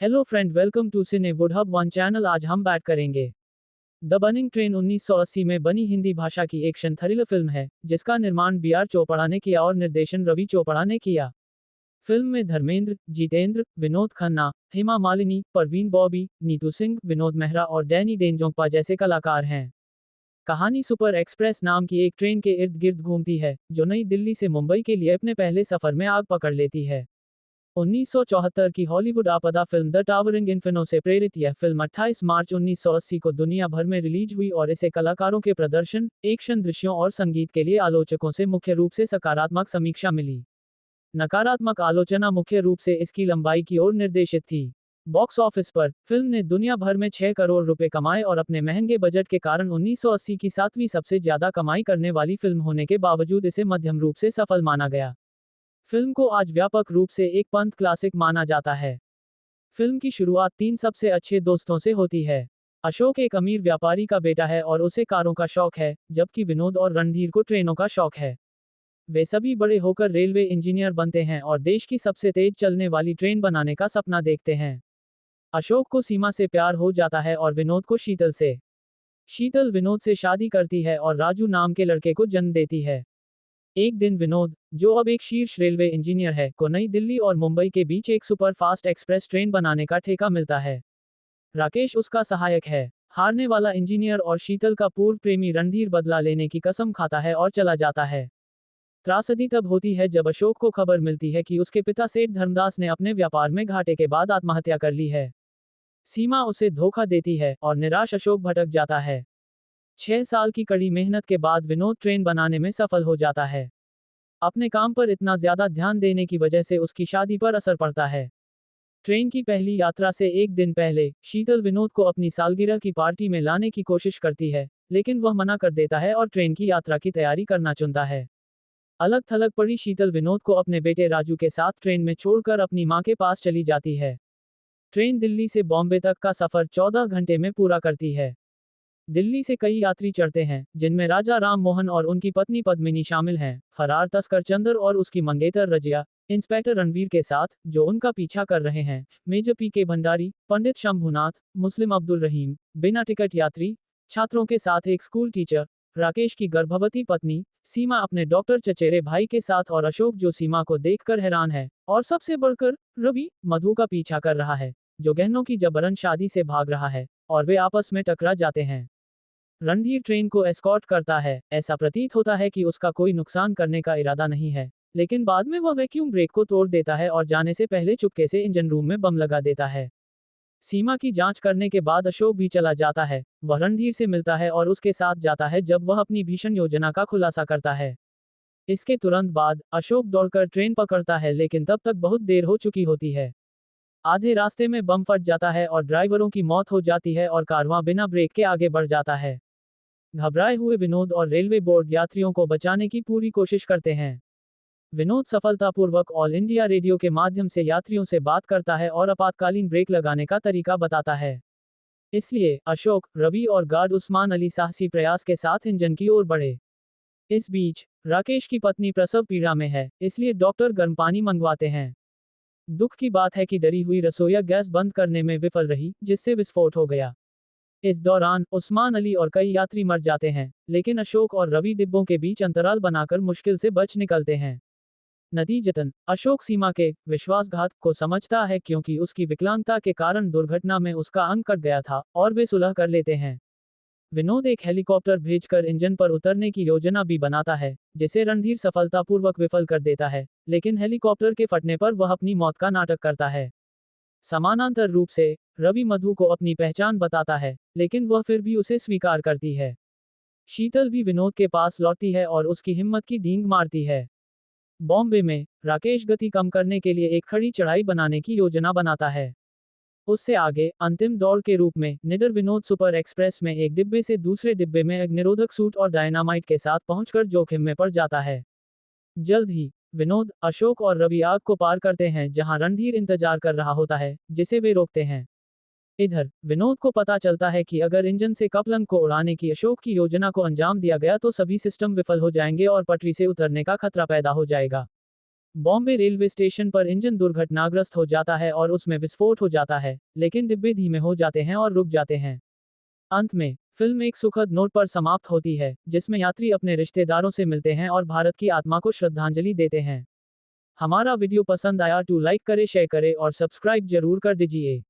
Hello friend, welcome to cine wood hub one channel. आज हम बात करेंगे द बर्निंग ट्रेन। 1980 में बनी हिंदी भाषा की एक्शन थ्रिलर फिल्म है जिसका निर्माण बी आर चोपड़ा ने किया और निर्देशन रवि चोपड़ा ने किया। फिल्म में धर्मेंद्र, जितेंद्र, विनोद खन्ना, हेमा मालिनी, परवीन बॉबी, नीतू सिंह, विनोद मेहरा और डैनी डेंजोंगपा जैसे कलाकार हैं। कहानी सुपर एक्सप्रेस नाम की एक ट्रेन के इर्द गिर्द घूमती है जो नई दिल्ली से मुंबई के लिए अपने पहले सफर में आग पकड़ लेती है। 1974 की हॉलीवुड आपदा फिल्म द टावरिंग इन्फर्नो से प्रेरित यह फिल्म 28 मार्च 1980 को दुनिया भर में रिलीज हुई और इसे कलाकारों के प्रदर्शन, एक्शन दृश्यों और संगीत के लिए आलोचकों से मुख्य रूप से सकारात्मक समीक्षा मिली। नकारात्मक आलोचना मुख्य रूप से इसकी लंबाई की ओर निर्देशित थी। बॉक्स ऑफिस पर फिल्म ने दुनिया भर में 6 करोड़ रुपए कमाए और अपने महंगे बजट के कारण 1980 की 7वीं सबसे ज्यादा कमाई करने वाली फिल्म होने के बावजूद इसे मध्यम रूप से सफल माना गया। फिल्म को आज व्यापक रूप से एक पंथ क्लासिक माना जाता है। फिल्म की शुरुआत 3 सबसे अच्छे दोस्तों से होती है। अशोक एक अमीर व्यापारी का बेटा है और उसे कारों का शौक है, जबकि विनोद और रणधीर को ट्रेनों का शौक है। वे सभी बड़े होकर रेलवे इंजीनियर बनते हैं और देश की सबसे तेज चलने वाली ट्रेन बनाने का सपना देखते हैं। अशोक को सीमा से प्यार हो जाता है और विनोद को शीतल से। शीतल विनोद से शादी करती है और राजू नाम के लड़के को जन्म देती है। एक दिन विनोद, जो अब एक शीर्ष रेलवे इंजीनियर है, को नई दिल्ली और मुंबई के बीच एक सुपर फास्ट एक्सप्रेस ट्रेन बनाने का ठेका मिलता है। राकेश उसका सहायक है। हारने वाला इंजीनियर और शीतल का पूर्व प्रेमी रणधीर बदला लेने की कसम खाता है और चला जाता है। त्रासदी तब होती है जब अशोक को खबर मिलती है कि उसके पिता सेठ धर्मदास ने अपने व्यापार में घाटे के बाद आत्महत्या कर ली है। सीमा उसे धोखा देती है और निराश अशोक भटक जाता है। 6 साल की कड़ी मेहनत के बाद विनोद ट्रेन बनाने में सफल हो जाता है। अपने काम पर इतना ज्यादा ध्यान देने की वजह से उसकी शादी पर असर पड़ता है। ट्रेन की पहली यात्रा से एक दिन पहले शीतल विनोद को अपनी सालगिरह की पार्टी में लाने की कोशिश करती है, लेकिन वह मना कर देता है और ट्रेन की यात्रा की तैयारी करना चुनता है। अलग थलग पड़ी शीतल विनोद को अपने बेटे राजू के साथ ट्रेन में छोड़कर अपनी मां के पास चली जाती है। ट्रेन दिल्ली से बॉम्बे तक का सफर 14 घंटे में पूरा करती है। दिल्ली से कई यात्री चढ़ते हैं, जिनमें राजा राम मोहन और उनकी पत्नी पद्मिनी शामिल हैं, फरार तस्कर चंदर और उसकी मंगेतर रजिया, इंस्पेक्टर रणवीर के साथ, जो उनका पीछा कर रहे हैं, मेजर पी के भंडारी, पंडित शंभुनाथ, मुस्लिम अब्दुल रहीम, बिना टिकट यात्री, छात्रों के साथ एक स्कूल टीचर, राकेश की गर्भवती पत्नी, सीमा अपने डॉक्टर चचेरे भाई के साथ और अशोक जो सीमा को देखकर हैरान है, और सबसे बढ़कर रवि, मधु का पीछा कर रहा है, जो गहनों की जबरन शादी से भाग रहा है, और वे आपस में टकरा जाते हैं। रणधीर ट्रेन को एस्कॉर्ट करता है। ऐसा प्रतीत होता है कि उसका कोई नुकसान करने का इरादा नहीं है, लेकिन बाद में वह वैक्यूम ब्रेक को तोड़ देता है और जाने से पहले चुपके से इंजन रूम में बम लगा देता है। सीमा की जांच करने के बाद अशोक भी चला जाता है। वह रणधीर से मिलता है और उसके साथ जाता है जब वह अपनी भीषण योजना का खुलासा करता है। इसके तुरंत बाद अशोक दौड़कर ट्रेन पकड़ता है, लेकिन तब तक बहुत देर हो चुकी होती है। आधे रास्ते में बम फट जाता है और ड्राइवरों की मौत हो जाती है और कारवां बिना ब्रेक के आगे बढ़ जाता है। घबराए हुए विनोद और रेलवे बोर्ड यात्रियों को बचाने की पूरी कोशिश करते हैं। विनोद सफलतापूर्वक ऑल इंडिया रेडियो के माध्यम से यात्रियों से बात करता है और आपातकालीन ब्रेक लगाने का तरीका बताता है। इसलिए अशोक, रवि और गार्ड उस्मान अली साहसी प्रयास के साथ इंजन की ओर बढ़े। इस बीच राकेश की पत्नी प्रसव पीड़ा में है, इसलिए डॉक्टर गर्म पानी मंगवाते हैं। दुख की बात है कि डरी हुई रसोइया गैस बंद करने में विफल रही, जिससे विस्फोट हो गया। इस दौरान उस्मान अली और कई यात्री मर जाते हैं, लेकिन अशोक और रवि डिब्बों के बीच अंतराल बनाकर मुश्किल से बच निकलते हैं। नतीजतन अशोक सीमा के विश्वासघात को समझता है, क्योंकि उसकी विकलांगता के कारण दुर्घटना में उसका अंग कट गया था, और वे सुलह कर लेते हैं। विनोद एक हेलीकॉप्टर भेजकर इंजन पर उतरने की योजना भी बनाता है, जिसे रणधीर सफलतापूर्वक विफल कर देता है, लेकिन हेलीकॉप्टर के फटने पर वह अपनी मौत का नाटक करता है। समानांतर रूप से रवि मधु को अपनी पहचान बताता है, लेकिन वह फिर भी उसे स्वीकार करती है। शीतल भी विनोद के पास लौटती है और उसकी हिम्मत की डींग मारती है। बॉम्बे में राकेश गति कम करने के लिए एक खड़ी चढ़ाई बनाने की योजना बनाता है। उससे आगे अंतिम दौड़ के रूप में निडर विनोद सुपर एक्सप्रेस में एक डिब्बे से दूसरे डिब्बे में अग्निरोधक सूट और डायनामाइट के साथ पहुंचकर जोखिम में पड़ जाता है। जल्द ही विनोद, अशोक और रवि आग को पार करते हैं जहां रणधीर इंतजार कर रहा होता है, जिसे वे रोकते हैं। इधर विनोद को पता चलता है कि अगर इंजन से कपलंग को उड़ाने की अशोक की योजना को अंजाम दिया गया तो सभी सिस्टम विफल हो जाएंगे और पटरी से उतरने का खतरा पैदा हो जाएगा। बॉम्बे रेलवे स्टेशन पर इंजन दुर्घटनाग्रस्त हो जाता है और उसमें विस्फोट हो जाता है, लेकिन डिब्बे धीमे हो जाते हैं और रुक जाते हैं। अंत में फिल्म एक सुखद नोट पर समाप्त होती है, जिसमें यात्री अपने रिश्तेदारों से मिलते हैं और भारत की आत्मा को श्रद्धांजलि देते हैं। हमारा वीडियो पसंद आया तो लाइक करे, शेयर करे और सब्सक्राइब जरूर कर दीजिए।